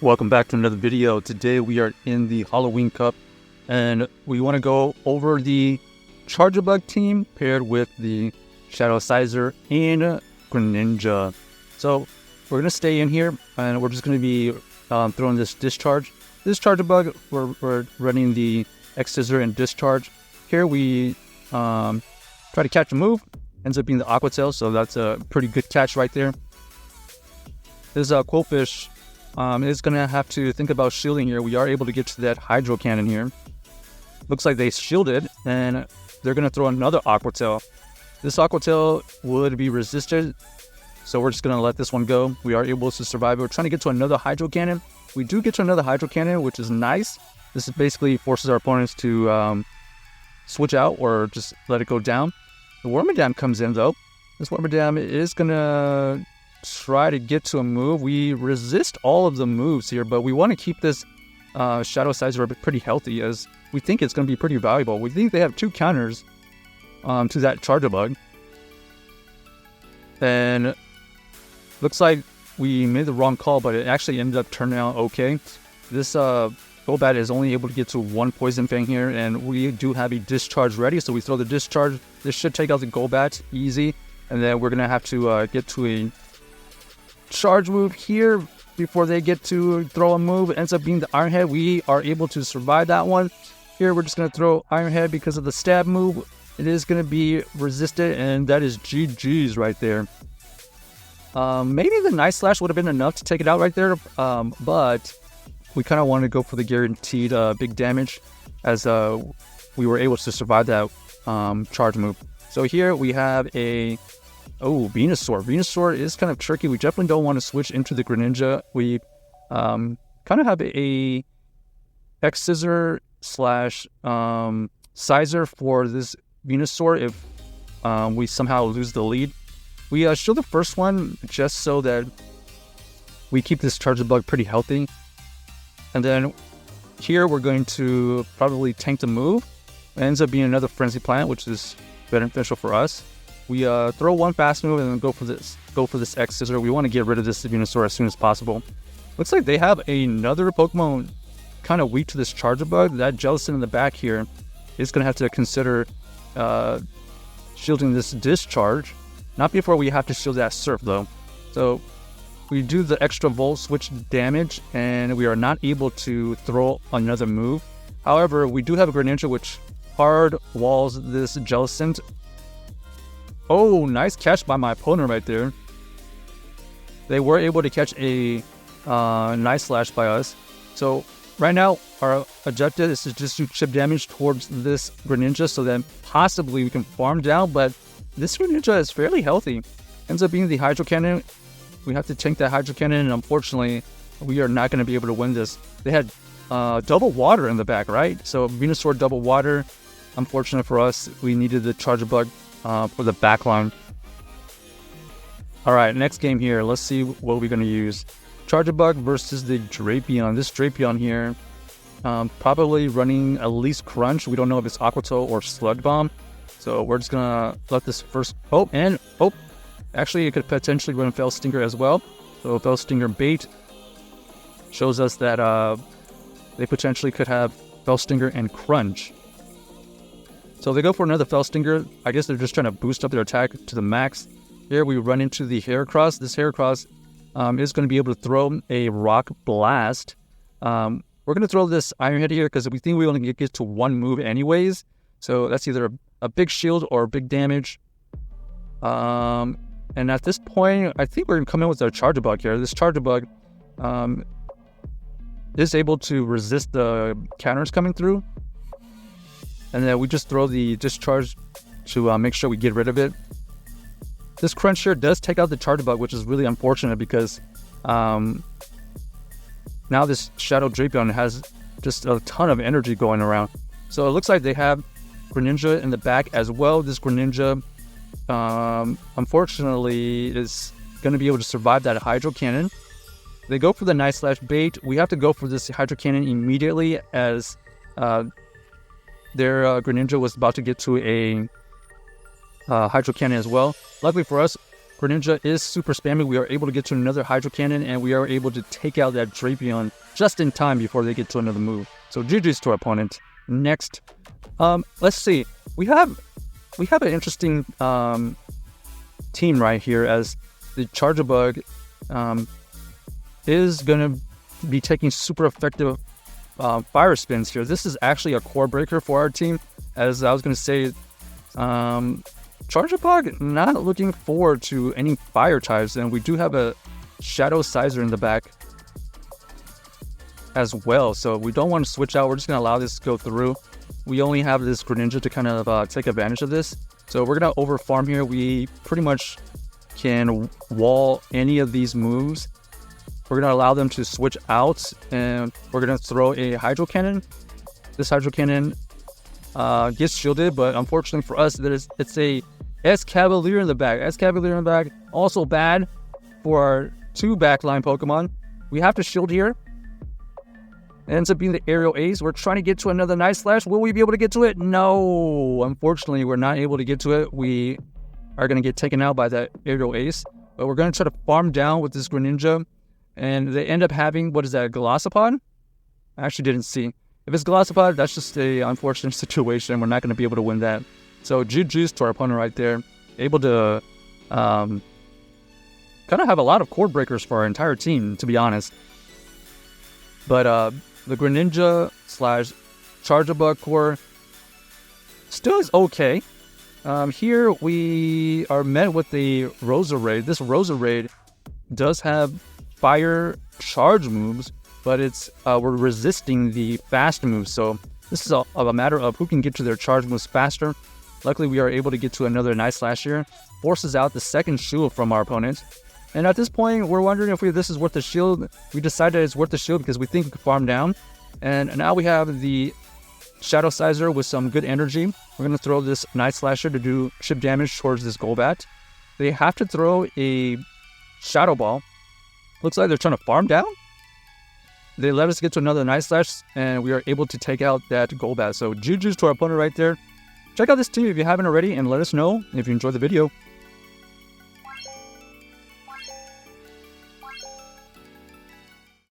Welcome back to another video. Today we are in the Halloween Cup and we want to go over the Charjabug team paired with the Shadow Scizor and Greninja. So we're going to stay in here and we're just going to be throwing this Discharge. This Charjabug, we're running the Scizor and Discharge. Here we try to catch a move, ends up being the Aqua Tail, so that's a pretty good catch right there. This Quillfish is going to have to think about shielding here. We are able to get to that Hydro Cannon here. Looks like they shielded, and they're going to throw another Aqua Tail. This Aqua Tail would be resisted, so we're just going to let this one go. We are able to survive. We're trying to get to another Hydro Cannon. We do get to another Hydro Cannon, which is nice. This basically forces our opponents to switch out or just let it go down. The Wormadam comes in, though. This Wormadam is going to try to get to a move. We resist all of the moves here, but we want to keep this Shadow Scizor pretty healthy, as we think it's going to be pretty valuable. We think they have 2 counters to that Charjabug. And looks like we made the wrong call, but it actually ended up turning out okay. This Golbat is only able to get to 1 Poison Fang here, and we do have a Discharge ready, so we throw the Discharge. This should take out the Golbat easy, and then we're going to have to get to a Charge move here before they get to throw a move. It ends up being the Iron Head. We are able to survive that one. Here we're just going to throw Iron Head because of the stab move. It is going to be resisted, and that is GG's right there. Maybe the Night Slash would have been enough to take it out right there, but we kind of want to go for the guaranteed big damage, as we were able to survive that charge move. So here we have a Venusaur. Venusaur is kind of tricky. We definitely don't want to switch into the Greninja. We kind of have a Scizor slash Scizor for this Venusaur if we somehow lose the lead. We shield the first one just so that we keep this Charjabug pretty healthy. And then here we're going to probably tank the move. It ends up being another Frenzy Plant, which is beneficial for us. We throw one fast move and then go for this Scizor. We want to get rid of this Venusaur as soon as possible. Looks like they have another Pokemon kind of weak to this Charjabug. That Jellicent in the back here is going to have to consider shielding this Discharge. Not before we have to shield that Surf, though. So we do the extra Volt Switch damage, and we are not able to throw another move. However, we do have a Greninja which hard walls this Jellicent. Oh, nice catch by my opponent right there. They were able to catch a Night Slash by us. So right now, our objective is to just do chip damage towards this Greninja so that possibly we can farm down, but this Greninja is fairly healthy. Ends up being the Hydro Cannon. We have to tank that Hydro Cannon, and unfortunately, we are not going to be able to win this. They had double water in the back, right? So Venusaur double water. Unfortunate for us, we needed the Charjabug for the backline. Alright, next game here. Let's see what we're going to use. Charjabug versus the Drapion. This Drapion here, probably running at least Crunch. We don't know if it's Aqua Tail or Sludge Bomb. So we're just going to let this first... Actually, it could potentially run Fell Stinger as well. So Fell Stinger bait shows us that they potentially could have Fell Stinger and Crunch. So they go for another Fell Stinger. I guess they're just trying to boost up their attack to the max. Here we run into the Heracross. This Heracross is going to be able to throw a Rock Blast. We're going to throw this Iron Head here because we think we only get to 1 move anyways. So that's either a big shield or big damage. And at this point, I think we're going to come in with our Charjabug here. This Charjabug is able to resist the counters coming through. And then we just throw the Discharge to make sure we get rid of it. This Crunch here does take out the Charjabug, which is really unfortunate because now this Shadow Drapion has just a ton of energy going around. So it looks like they have Greninja in the back as well. This Greninja, unfortunately, is going to be able to survive that Hydro Cannon. They go for the Night Slash bait. We have to go for this Hydro Cannon immediately, as their Greninja was about to get to a Hydro Cannon as well. Luckily for us, Greninja is super spammy. We are able to get to another Hydro Cannon, and we are able to take out that Drapion just in time before they get to another move. So GG's to our opponent. Next, let's see. We have an interesting team right here, as the Charjabug is gonna be taking super effective fire spins here. This is actually a core breaker for our team, as I was gonna say. Charjabug not looking forward to any fire types, and we do have a Shadow Scizor in the back as well, so we don't want to switch out. We're just going to allow this to go through. We only have this Greninja to kind of take advantage of this, so we're going to over farm here. We pretty much can wall any of these moves. We're going to allow them to switch out, and we're going to throw a Hydro Cannon. This Hydro Cannon gets shielded, but unfortunately for us, it's a Escavalier in the back. Escavalier in the back, also bad for our 2 backline Pokemon. We have to shield here. It ends up being the Aerial Ace. We're trying to get to another Night Slash. Will we be able to get to it? No. Unfortunately, we're not able to get to it. We are going to get taken out by that Aerial Ace. But we're going to try to farm down with this Greninja. And they end up having, what is that, Golisopod? I actually didn't see. If it's Golisopod, that's just a unfortunate situation. We're not going to be able to win that. So GG's to our opponent right there. Able to kind of have a lot of core breakers for our entire team, to be honest. But the Greninja / Charjabug core still is okay. Here we are met with the Roserade. This Roserade does have fire charge moves, but it's we're resisting the fast moves. So this is a matter of who can get to their charge moves faster. Luckily, we are able to get to another Night Slash here. Forces out the second shield from our opponent. And at this point, we're wondering if this is worth the shield. We decided it's worth the shield because we think we can farm down. And now we have the Shadow Scizor with some good energy. We're going to throw this Night Slasher to do chip damage towards this Golbat. They have to throw a Shadow Ball. Looks like they're trying to farm down. They let us get to another Night Slash, and we are able to take out that Golbat. So GG's to our opponent right there. Check out this team if you haven't already, and let us know if you enjoyed the video.